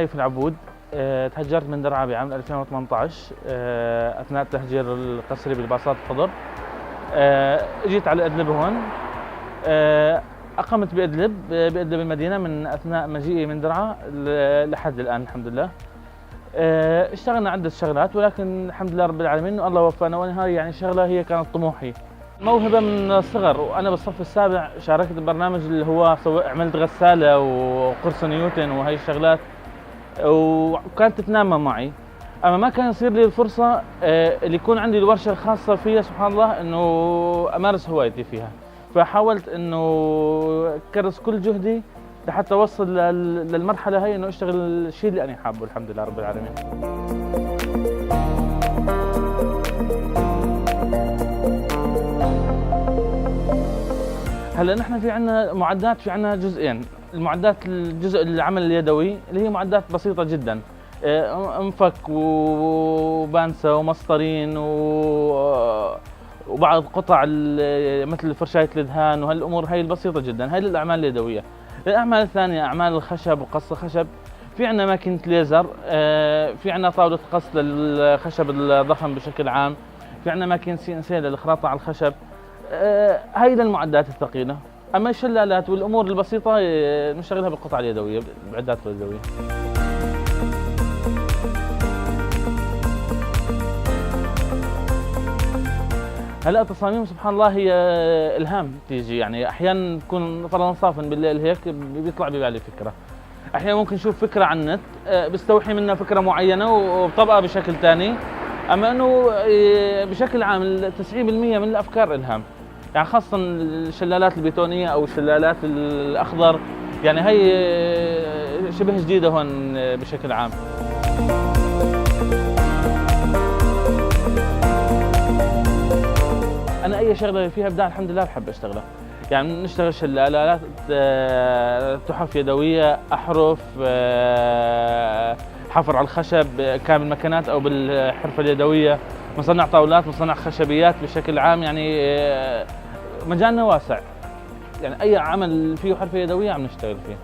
هاي في العبود. تهجرت من درعا بعام 2018 أثناء تهجير القسري بالباصات الخضر. جيت على إدلب هون. أقمت بإدلب المدينة من أثناء مجيئي من درعا لحد الآن الحمد لله. اشتغلنا عدة شغلات، ولكن الحمد لله رب العالمين الله وفقنا، وهي يعني شغلة هي كانت طموحي. موهبة من الصغر، وأنا بالصف السابع شاركت ببرنامج اللي هو عملت غسالة وقرص نيوتن وهي الشغلات، وكانت تتنامى معي. أما ما كان يصير لي الفرصة اللي يكون عندي الورشة الخاصة فيها سبحان الله إنه أمارس هوايتي فيها، فحاولت إنه كرس كل جهدي لحتى أوصل للمرحلة هي إنه أشتغل الشيء اللي أنا حابه الحمد لله رب العالمين. هلا نحن في عندنا معدات، في عندنا جزئين. المعدات الجزء العمل اليدوي اللي هي معدات بسيطة جدا، انفك وبانسة ومسطرين وبعض قطع مثل فرشاية الدهان وهالامور هي البسيطة جدا، هي للاعمال اليدوية. الاعمال الثانية اعمال الخشب وقص الخشب، في عندنا ماكينة ليزر، في عندنا طاولة قص للخشب الضخم بشكل عام، في عندنا ماكينة CNC للخراطة على الخشب. هاي للمعدات الثقيلة. اما الشلالات والامور البسيطة نشتغلها بالقطع اليدوية، بالعدات اليدوية. هلا التصاميم سبحان الله هي الهام تيجي، يعني احيانا تكون فرضا صافن بالليل هيك بيطلع ببالي فكره، احيانا ممكن نشوف فكره على النت بستوحي منها فكره معينه وبطبقها بشكل ثاني. اما انه بشكل عام 90% من الافكار الهام، يعني خاصه الشلالات البيتونيه او الشلالات الاخضر، يعني هي شبه جديده هون بشكل عام. أنا أي شغلة فيها إبداع الحمد لله بحب أشتغلها، يعني نشتغل شلالات، تحف يدوية، أحرف، حفر على الخشب كامل مكانات أو بالحرفة اليدوية، مصنع طاولات، مصنع خشبيات بشكل عام، يعني مجالنا واسع، يعني أي عمل فيه حرفة يدوية عم نشتغل فيه.